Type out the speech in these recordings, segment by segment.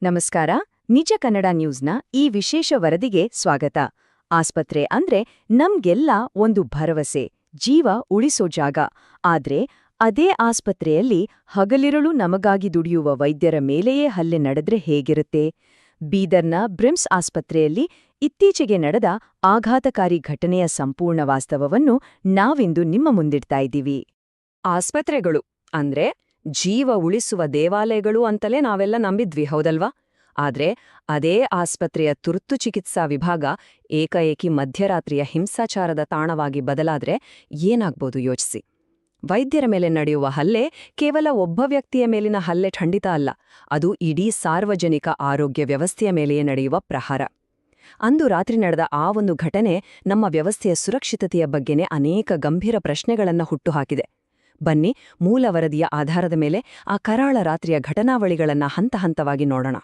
ನಮಸ್ಕಾರ. ನಿಜ ಕನ್ನಡ ನ್ಯೂಸ್ನ ಈ ವಿಶೇಷ ವರದಿಗೆ ಸ್ವಾಗತ. ಆಸ್ಪತ್ರೆ ಅಂದ್ರೆ ನಮ್ಗೆಲ್ಲ ಒಂದು ಭರವಸೆ, ಜೀವ ಉಳಿಸೋ ಜಾಗ. ಆದ್ರೆ ಅದೇ ಆಸ್ಪತ್ರೆಯಲ್ಲಿ ಹಗಲಿರುಳು ನಮಗಾಗಿ ದುಡಿಯುವ ವೈದ್ಯರ ಮೇಲೆಯೇ ಹಲ್ಲೆ ನಡೆದ್ರೆ ಹೇಗಿರುತ್ತೆ? ಬೀದರ್ನ ಬ್ರಿಮ್ಸ್ ಆಸ್ಪತ್ರೆಯಲ್ಲಿ ಇತ್ತೀಚೆಗೆ ನಡೆದ ಆಘಾತಕಾರಿ ಘಟನೆಯ ಸಂಪೂರ್ಣ ವಾಸ್ತವವನ್ನು ನಾವಿಂದು ನಿಮ್ಮ ಮುಂದಿಡ್ತಾ ಇದ್ದೀವಿ. ಆಸ್ಪತ್ರೆಗಳು ಅಂದ್ರೆ ಜೀವ ಉಳಿಸುವ ದೇವಾಲಯಗಳು ಅಂತಲೇ ನಾವೆಲ್ಲ ನಂಬಿದ್ವಿ, ಹೌದಲ್ವಾ? ಆದ್ರೆ ಅದೇ ಆಸ್ಪತ್ರೆಯ ತುರ್ತು ಚಿಕಿತ್ಸಾ ವಿಭಾಗ ಏಕಾಏಕಿ ಮಧ್ಯರಾತ್ರಿಯ ಹಿಂಸಾಚಾರದ ತಾಣವಾಗಿ ಬದಲಾದ್ರೆ ಏನಾಗ್ಬೋದು ಯೋಚಿಸಿ. ವೈದ್ಯರ ಮೇಲೆ ನಡೆಯುವ ಹಲ್ಲೆ ಕೇವಲ ಒಬ್ಬ ವ್ಯಕ್ತಿಯ ಮೇಲಿನ ಹಲ್ಲೆ ಖಂಡಿತ ಅಲ್ಲ, ಅದು ಇಡೀ ಸಾರ್ವಜನಿಕ ಆರೋಗ್ಯ ವ್ಯವಸ್ಥೆಯ ಮೇಲೆಯೇ ನಡೆಯುವ ಪ್ರಹಾರ. ಅಂದು ರಾತ್ರಿ ನಡೆದ ಆ ಒಂದು ಘಟನೆ ನಮ್ಮ ವ್ಯವಸ್ಥೆಯ ಸುರಕ್ಷಿತತೆಯ ಬಗ್ಗೆನೇ ಅನೇಕ ಗಂಭೀರ ಪ್ರಶ್ನೆಗಳನ್ನು ಹುಟ್ಟುಹಾಕಿದೆ. ಬನ್ನಿ, ಮೂಲ ವರದಿಯ ಆಧಾರದ ಮೇಲೆ ಆ ಕರಾಳ ರಾತ್ರಿಯ ಘಟನಾವಳಿಗಳನ್ನ ಹಂತಹಂತವಾಗಿ ನೋಡೋಣ.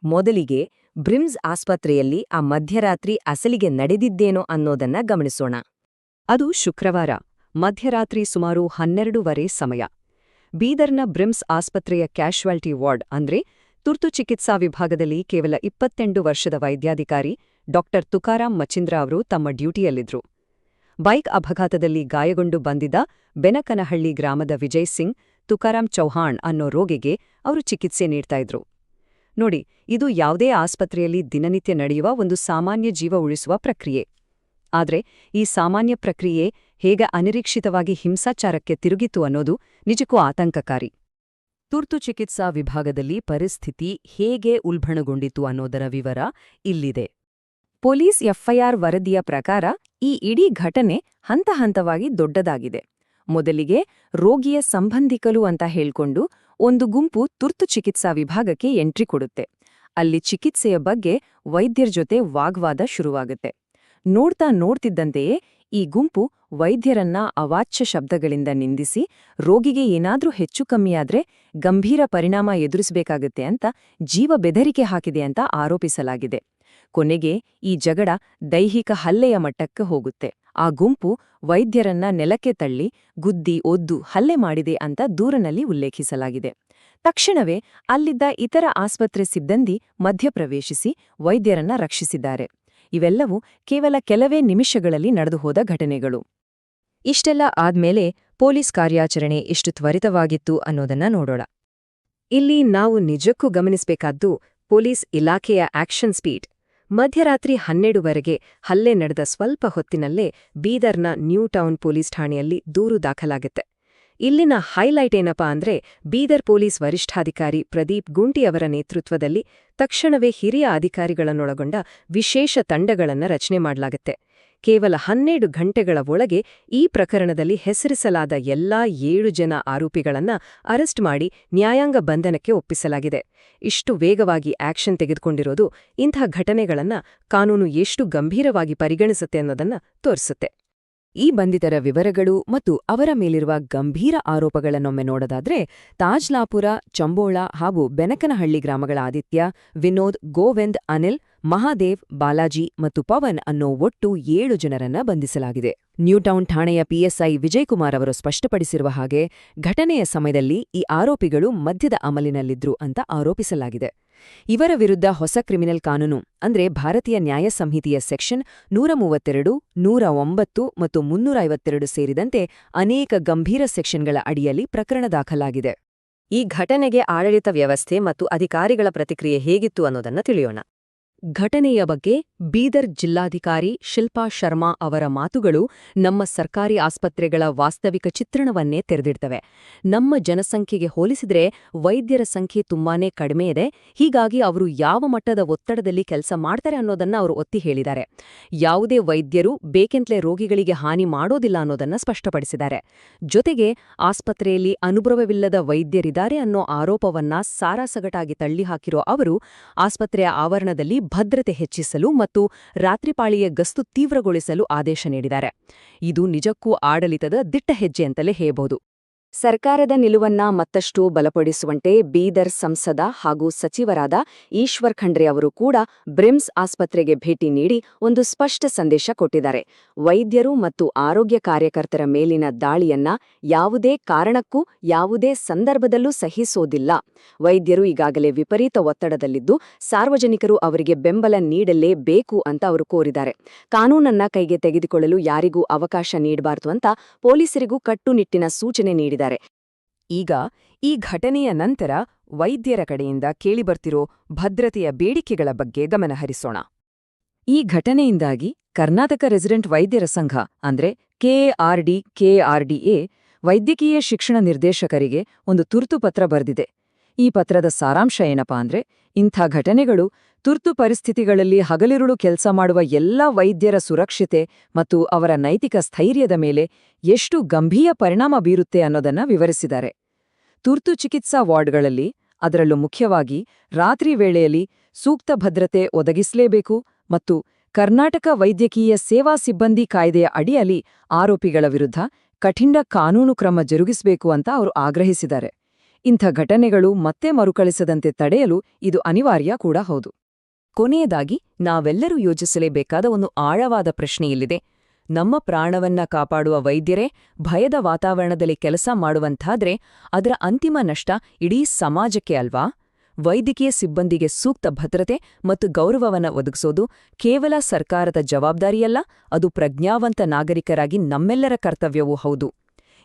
ಮೊದಲಿಗೆ ಬ್ರಿಮ್ಸ್ ಆಸ್ಪತ್ರೆಯಲ್ಲಿ ಆ ಮಧ್ಯರಾತ್ರಿ ಅಸಲಿಗೆ ನಡೆದಿದ್ದೇನೋ ಅನ್ನೋದನ್ನ ಗಮನಿಸೋಣ. ಅದು ಶುಕ್ರವಾರ ಮಧ್ಯರಾತ್ರಿ ಸುಮಾರು 12:30 ಸಮಯ. ಬೀದರ್ನ ಬ್ರಿಮ್ಸ್ ಆಸ್ಪತ್ರೆಯ ಕ್ಯಾಶುವಾಲಿಟಿ ವಾರ್ಡ್ ಅಂದ್ರೆ ತುರ್ತು ಚಿಕಿತ್ಸಾ ವಿಭಾಗದಲ್ಲಿ ಕೇವಲ 28 ವರ್ಷದ ವೈದ್ಯಾಧಿಕಾರಿ ಡಾ ತುಕಾರಾಂ ಮಚಿಂದ್ರ ಅವರು ತಮ್ಮ ಡ್ಯೂಟಿಯಲ್ಲಿದ್ರು. ಬೈಕ್ ಅಪಘಾತದಲ್ಲಿ ಗಾಯಗೊಂಡು ಬಂದಿದ್ದ ಬೆನಕನಹಳ್ಳಿ ಗ್ರಾಮದ ವಿಜಯ್ ಸಿಂಗ್ ತುಕಾರಾಂ ಚೌಹಾಣ್ ಅನ್ನೋ ರೋಗಿಗೆ ಅವರು ಚಿಕಿತ್ಸೆ ನೀಡ್ತಾ ಇದ್ರು. ನೋಡಿ, ಇದು ಯಾವುದೇ ಆಸ್ಪತ್ರೆಯಲ್ಲಿ ದಿನನಿತ್ಯ ನಡೆಯುವ ಒಂದು ಸಾಮಾನ್ಯ ಜೀವ ಉಳಿಸುವ ಪ್ರಕ್ರಿಯೆ. ಆದ್ರೆ ಈ ಸಾಮಾನ್ಯ ಪ್ರಕ್ರಿಯೆ ಹೇಗೆ ಅನಿರೀಕ್ಷಿತವಾಗಿ ಹಿಂಸಾಚಾರಕ್ಕೆ ತಿರುಗಿತು ಅನ್ನೋದು ನಿಜಕ್ಕೂ ಆತಂಕಕಾರಿ. ತುರ್ತು ಚಿಕಿತ್ಸಾ ವಿಭಾಗದಲ್ಲಿ ಪರಿಸ್ಥಿತಿ ಹೇಗೆ ಉಲ್ಬಣಗೊಂಡಿತು ಅನ್ನೋದರ ವಿವರ ಇಲ್ಲಿದೆ. ಪೊಲೀಸ್ ಎಫ್ಐಆರ್ ವರದಿಯ ಪ್ರಕಾರ ಈ ಇಡೀ ಘಟನೆ ಹಂತಹಂತವಾಗಿ ದೊಡ್ಡದಾಗಿದೆ. ಮೊದಲಿಗೆ ರೋಗಿಯ ಸಂಬಂಧಿಕರು ಅಂತ ಹೇಳ್ಕೊಂಡು ಒಂದು ಗುಂಪು ತುರ್ತು ಚಿಕಿತ್ಸಾ ವಿಭಾಗಕ್ಕೆ ಎಂಟ್ರಿ ಕೊಡುತ್ತೆ. ಅಲ್ಲಿ ಚಿಕಿತ್ಸೆಯ ಬಗ್ಗೆ ವೈದ್ಯರ ಜೊತೆ ವಾಗ್ವಾದ ಶುರುವಾಗುತ್ತೆ. ನೋಡ್ತಿದ್ದಂತೆಯೇ ಈ ಗುಂಪು ವೈದ್ಯರನ್ನ ಅವಾಚ್ಯ ಶಬ್ದಗಳಿಂದ ನಿಂದಿಸಿ ರೋಗಿಗೆ ಏನಾದ್ರೂ ಹೆಚ್ಚು ಕಮ್ಮಿಯಾದ್ರೆ ಗಂಭೀರ ಪರಿಣಾಮ ಎದುರಿಸಬೇಕಾಗತ್ತೆ ಅಂತ ಜೀವ ಬೆದರಿಕೆ ಹಾಕಿದೆ ಅಂತ ಆರೋಪಿಸಲಾಗಿದೆ. ಕೊನೆಗೆ ಈ ಜಗಳ ದೈಹಿಕ ಹಲ್ಲೆಯ ಮಟ್ಟಕ್ಕೆ ಹೋಗುತ್ತೆ. ಆ ಗುಂಪು ವೈದ್ಯರನ್ನ ನೆಲಕ್ಕೆ ತಳ್ಳಿ ಗುದ್ದಿ ಒದ್ದು ಹಲ್ಲೆ ಮಾಡಿದೆ ಅಂತ ದೂರಿನಲ್ಲಿ ಉಲ್ಲೇಖಿಸಲಾಗಿದೆ. ತಕ್ಷಣವೇ ಅಲ್ಲಿದ್ದ ಇತರ ಆಸ್ಪತ್ರೆ ಸಿಬ್ಬಂದಿ ಮಧ್ಯಪ್ರವೇಶಿಸಿ ವೈದ್ಯರನ್ನ ರಕ್ಷಿಸಿದ್ದಾರೆ. ಇವೆಲ್ಲವೂ ಕೇವಲ ಕೆಲವೇ ನಿಮಿಷಗಳಲ್ಲಿ ನಡೆದುಹೋದ ಘಟನೆಗಳು. ಇಷ್ಟೆಲ್ಲ ಆದ್ಮೇಲೆ ಪೊಲೀಸ್ ಕಾರ್ಯಾಚರಣೆ ಎಷ್ಟು ತ್ವರಿತವಾಗಿತ್ತು ಅನ್ನೋದನ್ನ ನೋಡೋಣ. ಇಲ್ಲಿ ನಾವು ನಿಜಕ್ಕೂ ಗಮನಿಸಬೇಕಾದ್ದು ಪೊಲೀಸ್ ಇಲಾಖೆಯ ಆಕ್ಷನ್ ಸ್ಪೀಡ್. ಮಧ್ಯರಾತ್ರಿ 12ವರೆಗೆ ಹಲ್ಲೆ ನಡೆದ ಸ್ವಲ್ಪ ಹೊತ್ತಿನಲ್ಲೇ ಬೀದರ್ನ ನ್ಯೂ ಟೌನ್ ಪೊಲೀಸ್ ಠಾಣೆಯಲ್ಲಿ ದೂರು ದಾಖಲಾಗುತ್ತೆ. ಇಲ್ಲಿನ ಹೈಲೈಟ್ ಏನಪ್ಪಾ ಅಂದ್ರೆ ಬೀದರ್ ಪೊಲೀಸ್ ವರಿಷ್ಠಾಧಿಕಾರಿ ಪ್ರದೀಪ್ ಗುಂಟಿ ಅವರ ನೇತೃತ್ವದಲ್ಲಿ ತಕ್ಷಣವೇ ಹಿರಿಯ ಅಧಿಕಾರಿಗಳನ್ನೊಳಗೊಂಡ ವಿಶೇಷ ತಂಡಗಳನ್ನು ರಚನೆ ಮಾಡಲಾಗುತ್ತೆ. ಕೇವಲ 12 ಗಂಟೆಗಳ ಒಳಗೆ ಈ ಪ್ರಕರಣದಲ್ಲಿ ಹೆಸರಿಸಲಾದ ಎಲ್ಲಾ 7 ಜನ ಆರೋಪಿಗಳನ್ನ ಅರೆಸ್ಟ್ ಮಾಡಿ ನ್ಯಾಯಾಂಗ ಬಂಧನಕ್ಕೆ ಒಪ್ಪಿಸಲಾಗಿದೆ. ಇಷ್ಟು ವೇಗವಾಗಿ ಆಕ್ಷನ್ ತೆಗೆದುಕೊಂಡಿರೋದು ಇಂಥ ಘಟನೆಗಳನ್ನ ಕಾನೂನು ಎಷ್ಟು ಗಂಭೀರವಾಗಿ ಪರಿಗಣಿಸುತ್ತೆ ಅನ್ನೋದನ್ನ ತೋರಿಸುತ್ತೆ. ಈ ಬಂಧಿತರ ವಿವರಗಳು ಮತ್ತು ಅವರ ಮೇಲಿರುವ ಗಂಭೀರ ಆರೋಪಗಳನ್ನೊಮ್ಮೆ ನೋಡೋದಾದ್ರೆ, ತಾಜ್ಲಾಪುರ, ಚಂಬೋಳ ಹಾಗೂ ಬೆನಕನಹಳ್ಳಿ ಗ್ರಾಮಗಳ ಆದಿತ್ಯ, ವಿನೋದ್, ಗೋವಿಂದ್, ಅನಿಲ್, ಮಹಾದೇವ್, ಬಾಲಾಜಿ ಮತ್ತು ಪವನ್ ಅನ್ನೋ ಒಟ್ಟು 7 ಜನರನ್ನ ಬಂಧಿಸಲಾಗಿದೆ. ನ್ಯೂಟೌನ್ ಠಾಣೆಯ ಪಿಎಸ್ಐ ವಿಜಯಕುಮಾರ್ ಅವರು ಸ್ಪಷ್ಟಪಡಿಸಿರುವ ಹಾಗೆ ಘಟನೆಯ ಸಮಯದಲ್ಲಿ ಈ ಆರೋಪಿಗಳು ಮದ್ಯದ ಅಮಲಿನಲ್ಲಿದ್ರು ಅಂತ ಆರೋಪಿಸಲಾಗಿದೆ. ಇವರ ವಿರುದ್ಧ ಹೊಸ ಕ್ರಿಮಿನಲ್ ಕಾನೂನು ಅಂದ್ರೆ ಭಾರತೀಯ ನ್ಯಾಯ ಸಂಹಿತೆಯ ಸೆಕ್ಷನ್ 132, 109 ಮತ್ತು 352 ಸೇರಿದಂತೆ ಅನೇಕ ಗಂಭೀರ ಸೆಕ್ಷನ್ಗಳ ಅಡಿಯಲ್ಲಿ ಪ್ರಕರಣ ದಾಖಲಾಗಿದೆ. ಈ ಘಟನೆಗೆ ಆಡಳಿತ ವ್ಯವಸ್ಥೆ ಮತ್ತು ಅಧಿಕಾರಿಗಳ ಪ್ರತಿಕ್ರಿಯೆ ಹೇಗಿತ್ತು ಅನ್ನೋದನ್ನ ತಿಳಿಯೋಣ. ಘಟನೆಯ ಬಗ್ಗೆ ಬೀದರ್ ಜಿಲ್ಲಾಧಿಕಾರಿ ಶಿಲ್ಪಾ ಶರ್ಮಾ ಅವರ ಮಾತುಗಳು ನಮ್ಮ ಸರ್ಕಾರಿ ಆಸ್ಪತ್ರೆಗಳ ವಾಸ್ತವಿಕ ಚಿತ್ರಣವನ್ನೇ ತೆರೆದಿಡ್ತವೆ. ನಮ್ಮ ಜನಸಂಖ್ಯೆಗೆ ಹೋಲಿಸಿದ್ರೆ ವೈದ್ಯರ ಸಂಖ್ಯೆ ತುಂಬಾನೇ ಕಡಿಮೆ ಇದೆ, ಹೀಗಾಗಿ ಅವರು ಯಾವ ಮಟ್ಟದ ಒತ್ತಡದಲ್ಲಿ ಕೆಲಸ ಮಾಡ್ತಾರೆ ಅನ್ನೋದನ್ನ ಅವರು ಒತ್ತಿ ಹೇಳಿದ್ದಾರೆ. ಯಾವುದೇ ವೈದ್ಯರು ಬೇಕೆಂತಲೇ ರೋಗಿಗಳಿಗೆ ಹಾನಿ ಮಾಡೋದಿಲ್ಲ ಅನ್ನೋದನ್ನ ಸ್ಪಷ್ಟಪಡಿಸಿದ್ದಾರೆ. ಜೊತೆಗೆ ಆಸ್ಪತ್ರೆಯಲ್ಲಿ ಅನುಭವವಿಲ್ಲದ ವೈದ್ಯರಿದ್ದಾರೆ ಅನ್ನೋ ಆರೋಪವನ್ನ ಸಾರಾಸಗಟಾಗಿ ತಳ್ಳಿಹಾಕಿರೋ ಅವರು ಆಸ್ಪತ್ರೆಯ ಆವರಣದಲ್ಲಿ ಭದ್ರತೆ ಹೆಚ್ಚಿಸಲು ಮತ್ತು ರಾತ್ರಿಪಾಳಿಯ ಗಸ್ತು ತೀವ್ರಗೊಳಿಸಲು ಆದೇಶ ನೀಡಿದ್ದಾರೆ. ಇದು ನಿಜಕ್ಕೂ ಆಡಳಿತದ ದಿಟ್ಟ ಹೆಜ್ಜೆ ಅಂತಲೇ ಹೇಳಬಹುದು. ಸರ್ಕಾರದ ನಿಲುವನ್ನ ಮತ್ತಷ್ಟು ಬಲಪಡಿಸುವಂತೆ ಬೀದರ್ ಸಂಸದ ಹಾಗೂ ಸಚಿವರಾದ ಈಶ್ವರ್ ಖಂಡ್ರೆ ಅವರು ಕೂಡ ಬ್ರಿಮ್ಸ್ ಆಸ್ಪತ್ರೆಗೆ ಭೇಟಿ ನೀಡಿ ಒಂದು ಸ್ಪಷ್ಟ ಸಂದೇಶ ಕೊಟ್ಟಿದ್ದಾರೆ. ವೈದ್ಯರು ಮತ್ತು ಆರೋಗ್ಯ ಕಾರ್ಯಕರ್ತರ ಮೇಲಿನ ದಾಳಿಯನ್ನ ಯಾವುದೇ ಕಾರಣಕ್ಕೂ ಯಾವುದೇ ಸಂದರ್ಭದಲ್ಲೂ ಸಹಿಸೋದಿಲ್ಲ. ವೈದ್ಯರು ಈಗಾಗಲೇ ವಿಪರೀತ ಒತ್ತಡದಲ್ಲಿದ್ದು ಸಾರ್ವಜನಿಕರು ಅವರಿಗೆ ಬೆಂಬಲ ನೀಡಲೇಬೇಕು ಅಂತ ಅವರು ಕೋರಿದ್ದಾರೆ. ಕಾನೂನನ್ನ ಕೈಗೆ ತೆಗೆದುಕೊಳ್ಳಲು ಯಾರಿಗೂ ಅವಕಾಶ ನೀಡಬಾರದು ಅಂತ ಪೊಲೀಸರಿಗೂ ಕಟ್ಟುನಿಟ್ಟಿನ ಸೂಚನೆ ನೀಡಿದ್ದಾರೆ. ಈಗ ಈ ಘಟನೆಯ ನಂತರ ವೈದ್ಯರ ಕಡೆಯಿಂದ ಕೇಳಿಬರ್ತಿರೋ ಭದ್ರತೆಯ ಬೇಡಿಕೆಗಳ ಬಗ್ಗೆ ಗಮನಹರಿಸೋಣ. ಈ ಘಟನೆಯಿಂದಾಗಿ ಕರ್ನಾಟಕ ರೆಸಿಡೆಂಟ್ ವೈದ್ಯರ ಸಂಘ ಅಂದ್ರೆ ಕೆಆರ್ಡಿಎ ವೈದ್ಯಕೀಯ ಶಿಕ್ಷಣ ನಿರ್ದೇಶಕರಿಗೆ ಒಂದು ತುರ್ತು ಪತ್ರ ಬರೆದಿದೆ. ಈ ಪತ್ರದ ಸಾರಾಂಶ ಏನಪ್ಪಾ ಅಂದ್ರೆ, ಇಂಥ ಘಟನೆಗಳು ತುರ್ತು ಪರಿಸ್ಥಿತಿಗಳಲ್ಲಿ ಹಗಲಿರುಳು ಕೆಲಸ ಮಾಡುವ ಎಲ್ಲ ವೈದ್ಯರ ಸುರಕ್ಷತೆ ಮತ್ತು ಅವರ ನೈತಿಕ ಸ್ಥೈರ್ಯದ ಮೇಲೆ ಎಷ್ಟು ಗಂಭೀರ ಪರಿಣಾಮ ಬೀರುತ್ತೆ ಅನ್ನೋದನ್ನ ವಿವರಿಸಿದ್ದಾರೆ. ತುರ್ತು ಚಿಕಿತ್ಸಾ ವಾರ್ಡ್ಗಳಲ್ಲಿ, ಅದರಲ್ಲೂ ಮುಖ್ಯವಾಗಿ ರಾತ್ರಿ ವೇಳೆಯಲ್ಲಿ ಸೂಕ್ತ ಭದ್ರತೆ ಒದಗಿಸಲೇಬೇಕು ಮತ್ತು ಕರ್ನಾಟಕ ವೈದ್ಯಕೀಯ ಸೇವಾ ಸಿಬ್ಬಂದಿ ಕಾಯ್ದೆಯ ಅಡಿಯಲ್ಲಿ ಆರೋಪಿಗಳ ವಿರುದ್ಧ ಕಠಿಣ ಕಾನೂನು ಕ್ರಮ ಜರುಗಿಸಬೇಕು ಅಂತ ಅವರು ಆಗ್ರಹಿಸಿದ್ದಾರೆ. ಇಂಥ ಘಟನೆಗಳು ಮತ್ತೆ ಮರುಕಳಿಸದಂತೆ ತಡೆಯಲು ಇದು ಅನಿವಾರ್ಯ ಕೂಡ ಹೌದು. ಕೊನೆಯದಾಗಿ ನಾವೆಲ್ಲರೂ ಯೋಚಿಸಲೇಬೇಕಾದ ಒಂದು ಆಳವಾದ ಪ್ರಶ್ನೆ ಇಲ್ಲಿದೆ. ನಮ್ಮ ಪ್ರಾಣವನ್ನ ಕಾಪಾಡುವ ವೈದ್ಯರೇ ಭಯದ ವಾತಾವರಣದಲ್ಲಿ ಕೆಲಸ ಮಾಡುವಂತಾದ್ರೆ ಅದರ ಅಂತಿಮ ನಷ್ಟ ಇಡೀ ಸಮಾಜಕ್ಕೆ ಅಲ್ವಾ? ವೈದ್ಯಕೀಯ ಸಿಬ್ಬಂದಿಗೆ ಸೂಕ್ತ ಭದ್ರತೆ ಮತ್ತು ಗೌರವವನ್ನ ಒದಗಿಸೋದು ಕೇವಲ ಸರ್ಕಾರದ ಜವಾಬ್ದಾರಿಯಲ್ಲ, ಅದು ಪ್ರಜ್ಞಾವಂತ ನಾಗರಿಕರಾಗಿ ನಮ್ಮೆಲ್ಲರ ಕರ್ತವ್ಯವೂ ಹೌದು.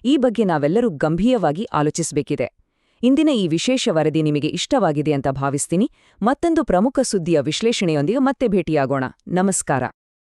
ಈ ಬಗ್ಗೆ ನಾವೆಲ್ಲರೂ ಗಂಭೀರವಾಗಿ ಆಲೋಚಿಸಬೇಕಿದೆ. ಇಂದಿನ ಈ ವಿಶೇಷ ವರದಿ ನಿಮಗೆ ಇಷ್ಟವಾಗಿದೆ ಅಂತ ಭಾವಿಸ್ತೀನಿ. ಮತ್ತೊಂದು ಪ್ರಮುಖ ಸುದ್ದಿಯ ವಿಶ್ಲೇಷಣೆಯೊಂದಿಗೆ ಮತ್ತೆ ಭೇಟಿಯಾಗೋಣ. ನಮಸ್ಕಾರ.